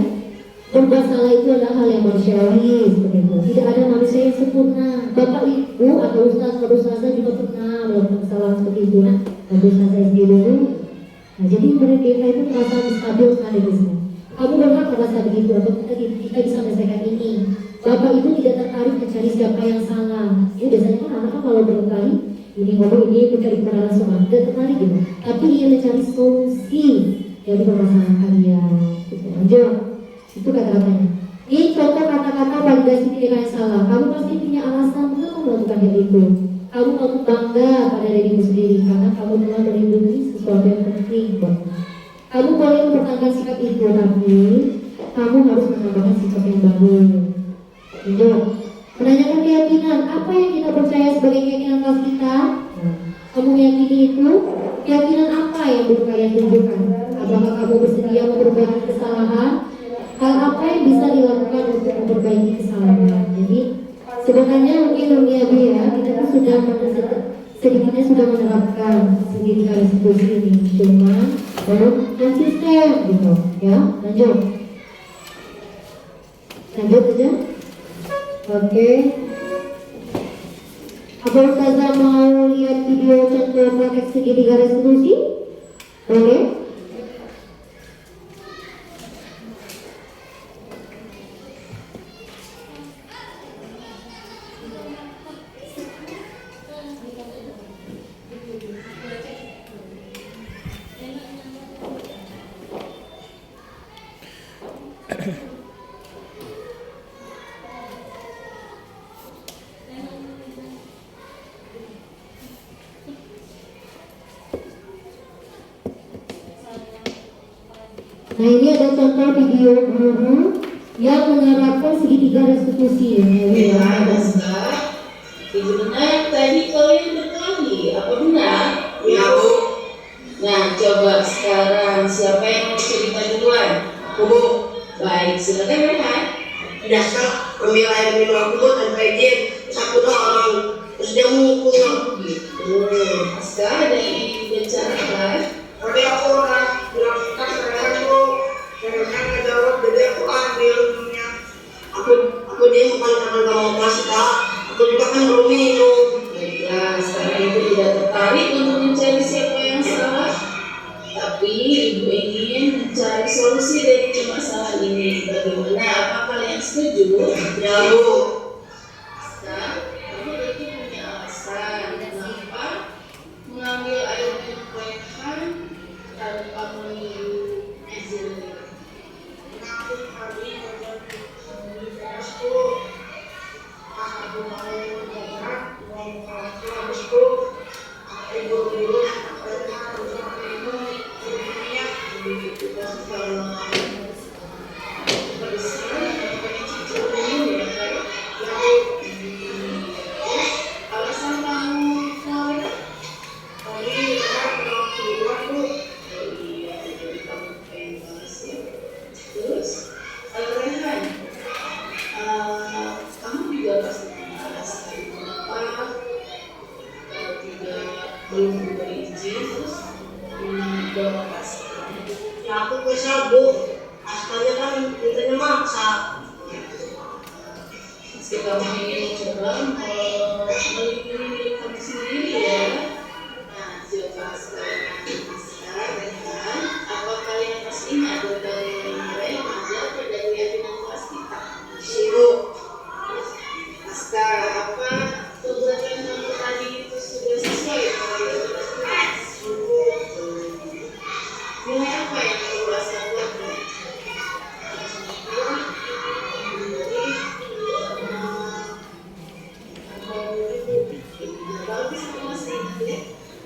Berbuat salah itu adalah hal yang manusiawi seperti itu. Tidak ada manusia yang sempurna. Bapak ibu atau ustaz atau ustazah juga pernah melakukan kesalahan seperti itu. Nah, tapi ustazah SD dulu. Nah, jadi mereka itu merasa stabil sekali di sini. Kamu berhak merasa begitu atau kita bisa menyelesaikan ini. Bapak ibu tidak tertarik mencari siapa yang salah. Ya biasanya kan anak kalau berkali ini ngomong ini mencari kebenaran semua, tidak tertarik gitu. Tapi ia mencari solusi dari permasalahan kalian. Gitu. Lanjut. Itu kata-katanya. Ini contoh kata-kata validasi tindakan yang salah. Kamu pasti punya alasan mengapa melakukan hal itu. Kamu harus bangga pada dirimu sendiri karena kamu telah melindungi sesuatu yang penting buatmu. Kamu boleh mempertahankan sikap itu, tapi kamu harus menambahkan sikap yang baru. Lanjut. Menanyakan keyakinan, apa yang kita percaya sebagai keyakinan kelas kita? Kamu meyakini itu? Keyakinan apa yang belum kalian tunjukkan? Apakah kamu bersedia memperbaiki kesalahan? Hal apa yang bisa dilakukan untuk memperbaiki kesalahan? Jadi sebenarnya mungkin dunia ya, kita kan sudah sedikitnya sudah menerapkan sedikit institusi ini, cuma belum konsisten gitu, ya. Lanjut. Lanjut aja. Oke. Apa Ustazah mau lihat video contoh praktek segitiga restitusi? Boleh? Nah, ini ada contoh video guru yang menerapkan segitiga restitusi. Ya, Naskah. Ibu benar tadi kalian berkali, apa benar? Ya, Bu. Nah, coba sekarang siapa yang mau cerita duluan? Bu. Baik, silakan Rehan. Dasar ambil air minum aku tanpa izin, satu orang terus dia mukul. Naskah ada yang bicarakan. Tadi aku udah bilang kasar itu, saya ngejawab jadi aku ambil minumnya. Aku dia bukan karena gak mau kasih tak, aku juga kan belum minum. Baiklah, sekarang ibu tidak tertarik untuk mencari siapa yang salah, tapi ibu ingin mencari solusi dari masalah ini. Bagaimana? Apa kalian setuju? Ya, Bu. Nah, kamu tentu punya alasan kenapa mengambil air minum Rehan tanpa menunggu izin. Aku tadi di teasku, pas aku mau jalan, mau ke habisku, ibu guru harus minum minumnya. Kita kalau berisian, pokoknya cicil minum ya kan? Alasan kamu mau Tadi kan bilang keluar Bu. iya, jadi kamu pengen balas ya. Terus, Rehan, kamu juga pasti punya alasan kenapa tidak belum berizin terus bawa kasih. Ya aku kesal Bu, asalnya kan mintanya maksa. Meski kamu ingin mencoba melindungi diri kamu sendiri ya. Nah, coba sekarang Rehan, apa kalian masih ingat tentang Rehan apa dari keyakinan kelas kita? Siru, Naskah, apa perbuatan kamu tadi itu sudah sesuai dengan kelas? Nilai apa yang kamu rasa buat? Bagus, kamu masih ingat ya?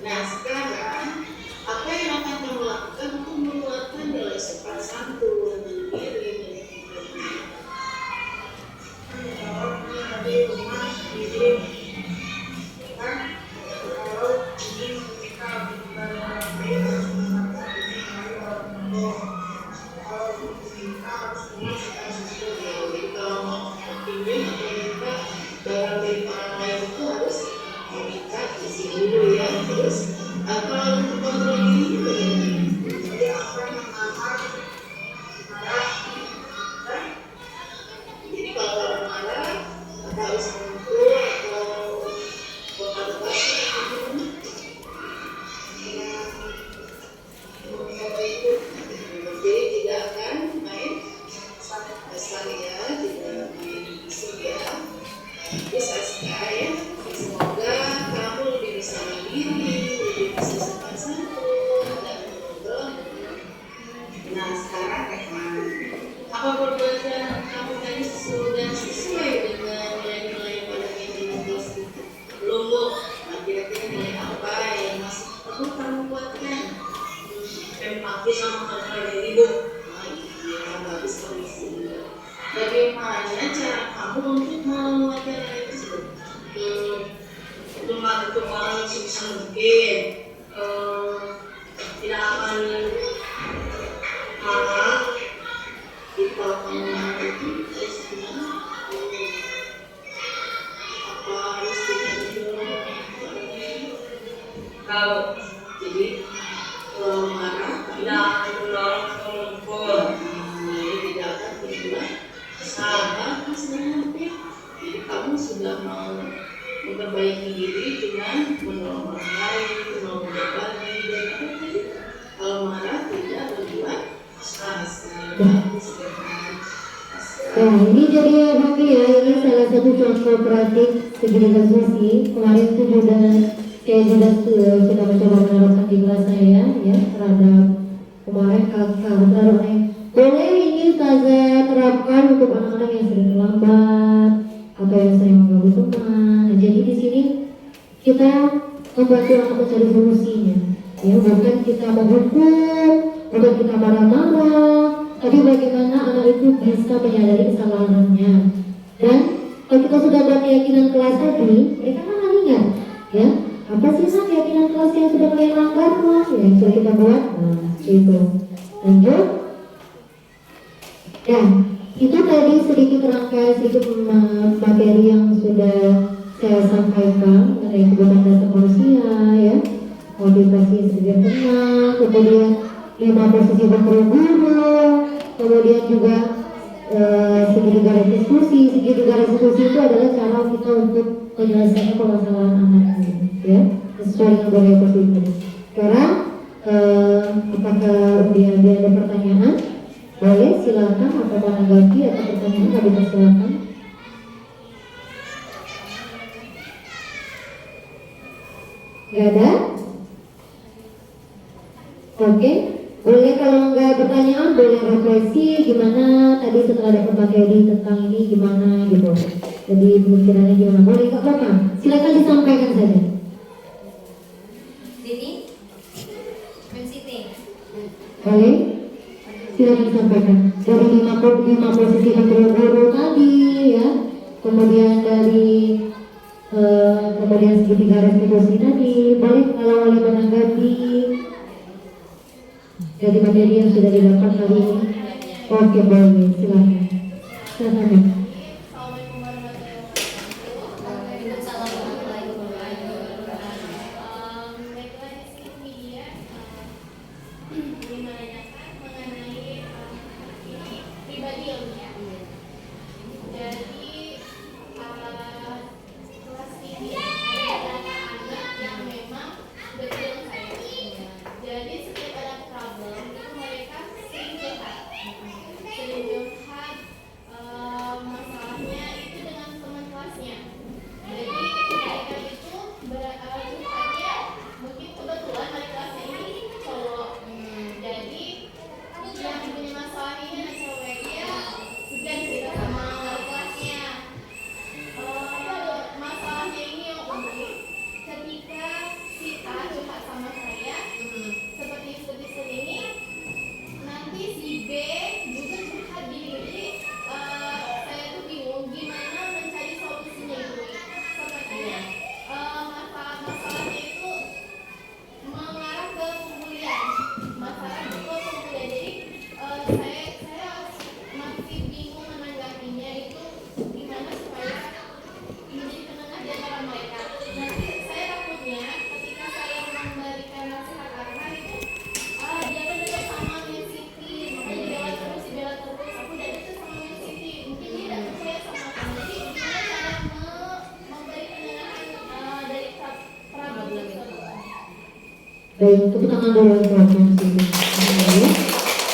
Nah, sekarang apa yang akan kamu lakukan untuk mengeluarkan nilai sopan santun, mandiri, dan sebagainya? tadi rumah izin kan kalau izin kita bukan kalau kita harus Jadi kalau mau ingin atau minta barang dari orang lain itu harus meminta izin dulu ya. Terus kalau untuk kontrol diri bagaimana? jadi apa yang marah Jadi kalau orang marah apa harus mengumpul atau berkata kasih bagaimana? Jadi tidak akan main asal ya, tidak main isu ya. Bisa sekali ya. Semoga kamu lebih bisa mandiri, lebih bisa sopan santun dan mengobrol. Nah sekarang Rehan, apa perbuatan kamu tadi sudah sesuai dengan nilai-nilai yang pada keyakinan kelas kita? Belum Bu, kira-kira nilai apa yang masih perlu kamu kuatkan? empati sama harga diri Bu. Iya, bagus kondisi. Bagaimana cara kamu untuk menguatkan nilai tersebut? Untuk melakukan orang sebisa mungkin tidak akan marah Kalau kamu itu harus gimana? Apa harus didorong? kalau Jadi kalau marah tidak akan mendorong atau memukul jadi tidak akan berbuat salah nanti. Jadi kamu sudah mau memperbaiki diri dengan menolong orang lain, mau berbagi dan apa tadi? Kalau marah tidak berbuat kasar, bagus dengan Nah, ini jadi Bang ya, ini salah satu contoh praktik segini diskusi. Kemarin itu juga saya juga sudah mencoba menerapkan di kelas saya ya terhadap kemarin kakak taruhnya. Boleh ini saya terapkan untuk anak-anak yang sering terlambat atau yang sering mengganggu teman. Nah, jadi di sini kita membantu anak mencari solusinya. Ya, bukan kita menghukum, bukan kita marah-marah, tapi bagaimana anak itu bisa menyadari kesalahannya. Dan kalau kita sudah buat keyakinan kelas tadi, mereka kan ingat, ya apa sih keyakinan kelas yang sudah kalian langgar, ya yang sudah kita buat. Nah, itu. Lanjut. Ya, itu tadi sedikit rangkaian sedikit materi yang sudah saya sampaikan mengenai kebutuhan dasar manusia, ya, motivasi yang sedikit tenang, kemudian 5 posisi berguru, kemudian juga segitiga restitusi. Segitiga restitusi itu adalah cara kita untuk menyelesaikan permasalahan anak ini, ya, sesuai dengan budaya positif. Sekarang apakah ada pertanyaan? Boleh, silakan atau menanggapi atau pertanyaan kami persilakan. Gak ada? Oke, boleh kalau nggak pertanyaan boleh refleksi gimana tadi setelah dapat materi tentang ini gimana gitu. Jadi pemikirannya gimana? Boleh nggak apa-apa? Silakan disampaikan saja. Sini, Siti. Boleh? Silakan disampaikan. Dari 5 posisi guru tadi, ya. Kemudian dari kemudian segitiga restitusi tadi. Boleh kalau boleh menanggapi dari materi yang sudah didapat kali ini. Oke, boleh, silakan. Silakan. Assalamualaikum warahmatullahi wabarakatuh. Baiklah, di sini media menanyakan mengenai ini pribadi ya, Bu, ya. Jadi kelas ini ada anak yang memang betul saya. Jadi setiap ada problem itu mereka sering curhat, masalahnya itu dengan teman kelasnya. Jadi mereka itu curhatnya mungkin kebetulan wali kelasnya ini cowok. Jadi yang punya masalah ini anak cewek, dia sudah cerita sama wali kelasnya. Masalahnya ini yang unik ketika si A curhat sama saya seperti ini, nanti si B juga curhat gini. Jadi saya tuh bingung gimana mencari solusinya itu. Sepertinya masalahnya itu mengarah ke pembulian, masalah ke pembulian. Jadi saya masih bingung menanggapinya itu gimana supaya menjadi penengah di antara mereka. Nanti saya takutnya ketika saya memberikan nasihat arahan itu dia kan dekat sama Miss Siti, makanya dibela terus. Aku udah dekat sama Miss Siti, mungkin dia tidak percaya sama aku. Jadi gimana cara memberi penengahan dari problem tersebut? Baik, tepuk tangan dulu untuk Mas Siti. Ini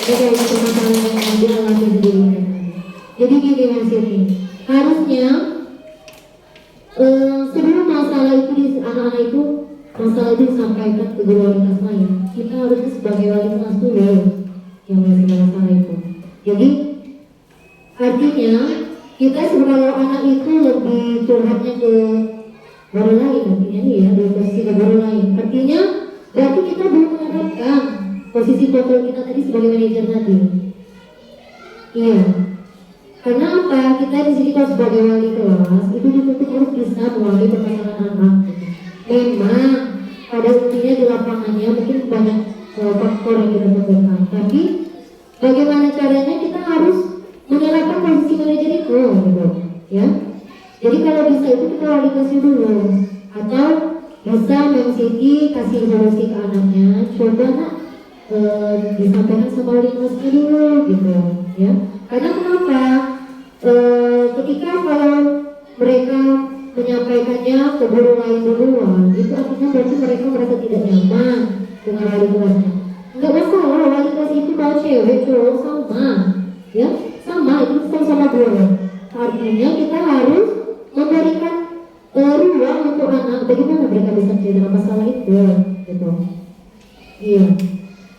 dari permasalahan yang dia alami sendiri. Jadi gini Mas Siti, harusnya sebelum masalah itu anak-anak itu masalah itu disampaikan ke guru wali kelas lain, kita harusnya sebagai wali kelas dulu yang menyelesaikan masalah itu. Jadi artinya kita sebagai anak itu lebih curhatnya ke guru lain, artinya ya di posisi ke guru lain. Artinya berarti kita belum menerapkan posisi kontrol kita tadi sebagai manajer tadi. Iya. Karena apa? Kita di sini kalau sebagai wali kelas itu dituntut harus bisa mewakili permasalahan anak. Memang pada intinya di lapangannya mungkin banyak faktor yang kita temukan. Tapi bagaimana caranya kita harus menerapkan posisi manajer itu, gitu, ya. Jadi kalau bisa itu kita validasi dulu, atau bisa Mem Siti kasih solusi ke anaknya, coba nak disampaikan sama wali kelasnya dulu, gitu, ya. Karena kenapa? Kita ketika kalau mereka menyampaikannya ke guru lain duluan, itu artinya berarti mereka merasa tidak nyaman dengan wali kelasnya. Enggak masalah, wali kelas itu mau cewek cowok sama, ya sama, itu sama guru. Artinya kita harus memberikan ruang untuk anak bagaimana mereka bisa cerita masalah itu, gitu. Iya,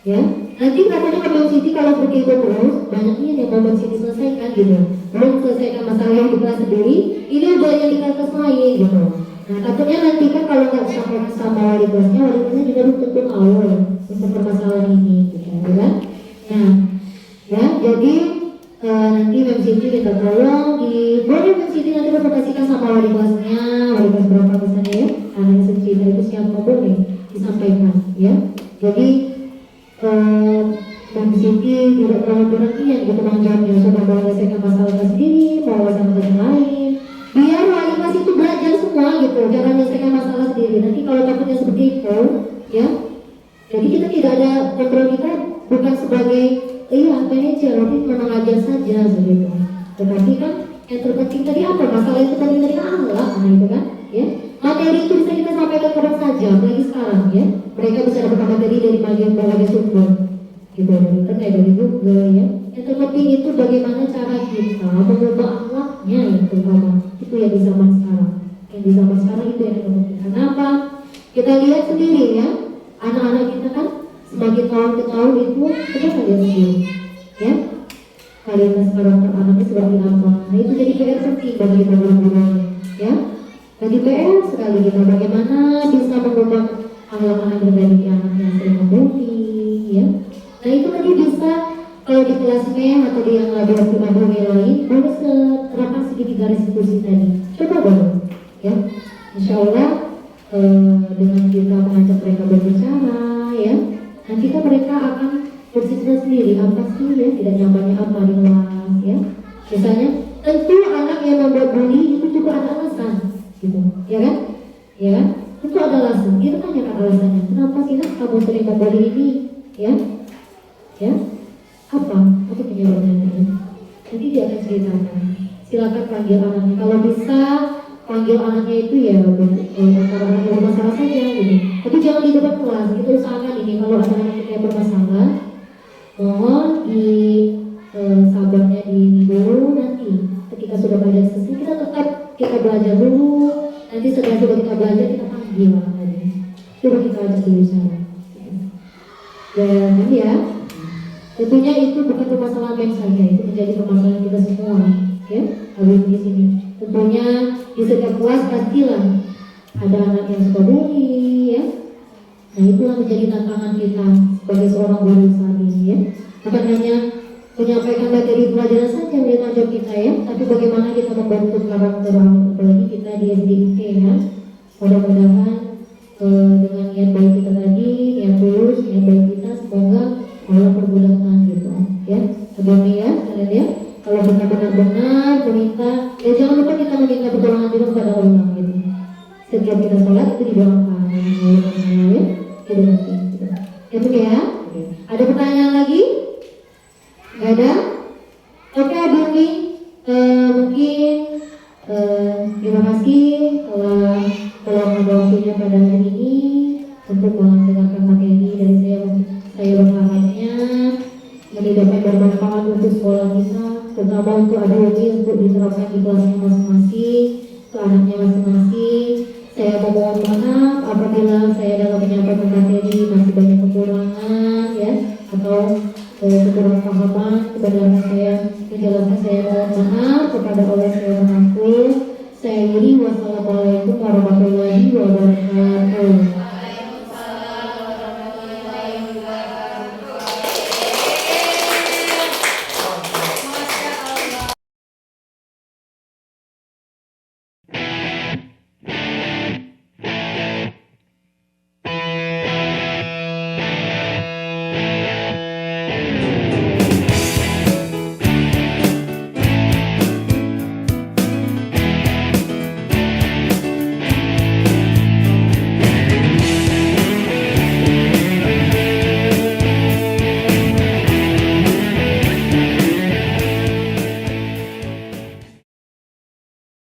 ya. Nanti katanya Mbak Siti kalau begitu terus banyaknya yang mau Mbak Siti selesaikan gitu. Belum selesaikan masalah yang di kelas sendiri, ini udah yang di kelas lain gitu. Nah takutnya nanti kan kalau nggak disampaikan sama wali kelasnya juga belum tentu tahu untuk permasalahan ini, gitu, ya kan? Nah, ya jadi nanti Mbak Siti minta tolong boleh Mbak Siti nanti presentasikan sama wali kelasnya, wali kelas berapa misalnya ya, anak cerita itu siapa boleh disampaikan, ya. Jadi Mbak Siti tidak terlalu berlebihan gitu menjawabnya, sudah mau menyelesaikan masalahnya sendiri, mau sama yang lain, biar wali kelas itu belajar semua gitu, cara menyelesaikan masalah sendiri. Nanti kalau takutnya seperti itu, ya, jadi kita tidak ada kontrol, kita bukan sebagai manajer, tapi mengajar saja begitu. Tetapi kan yang terpenting tadi apa? Masalah itu tadi dari Allah, itu kan, ya. Materi itu bisa kita sampaikan kapan saja, apalagi sekarang, ya. Mereka bisa dapat materi dari berbagai sumber, gitu, dari internet, dari Google, ya. Yang terpenting itu bagaimana cara kita mengubah akhlaknya, itu yang di zaman sekarang. Yang di zaman sekarang itu yang terpenting. Kenapa? Kita lihat sendiri, ya. Anak-anak kita kan semakin tahun ke tahun itu kita lihat sendiri, ya. Kualitas karakter anaknya seperti apa? Nah itu jadi PR penting bagi kita guru-guru, ya. Jadi PR sekali kita bagaimana bisa mengubah akhlak anak dari anak yang sering membuli, ya. Nah itu tadi bisa kalau di kelas M atau di yang laboratorium lain boleh terapkan sedikit garis diskusi tadi. Coba boleh, ya. Insya Allah dengan kita mengajak mereka berbicara, ya. Nanti kan mereka akan bercerita sendiri apa sih ya tidak nyamannya apa di kelas, ya. Misalnya tentu anak yang membuat bully itu juga ada alasan, gitu, ya kan? Ya kan? Tentu ada alasan. Kita tanyakan alasannya. Kenapa sih nak kamu sering membuli ini, ya? Ya? Apa penyebabnya? Nanti dia akan ceritakan. Silakan panggil anaknya. Kalau bisa panggil anaknya itu ya antara anak yang bermasalah saja, gitu. Tapi jangan di depan kelas. Kita usahakan ini kalau ada anak kita yang bermasalah, mohon sabarnya di dulu, nanti ketika sudah belajar selesai kita tetap kita belajar dulu. Nanti setelah kita belajar kita panggil anaknya. Coba kita ajak dulu sana. Dan ya, tentunya itu bukan permasalahan yang saja, itu menjadi permasalahan kita semua, ya. Habis di sini, tentunya di setiap kelas pastilah ada anak yang suka bully, ya. Nah itulah menjadi tantangan kita sebagai seorang guru saat ini, ya. Bukan hanya menyampaikan materi pelajaran saja menjadi tanggung kita, ya, tapi bagaimana kita membantu karakter apalagi kita di SDIT, ya. Mudah-mudahan dengan niat baik kita tadi, niat tulus, niat baik kita, semoga Allah permudahkan, gitu, ya. Sebelumnya ya, kalian ya, kalau kita benar-benar meminta, ya jangan lupa kita meminta pertolongan juga kepada Allah, gitu. Setiap kita sholat itu didoakan, ya, gitu nanti, gitu. Ya, ada pertanyaan lagi? Gak ada? Oke, Bumi, mungkin terima kasih telah waktunya pada hari ini untuk mendengarkan materi dari saya berharapnya ini dapat bermanfaat untuk sekolah kita, terutama untuk adik-adik untuk diterapkan di kelasnya masing-masing, ke anaknya masing-masing. Saya mohon maaf apabila saya dalam menyampaikan materi masih banyak kekurangan, ya, atau kekurangan pahaman, kebenaran saya menjelaskan, saya mohon maaf kepada Allah, saya mengaku. Saya iri. Wassalamualaikum warahmatullahi wabarakatuh.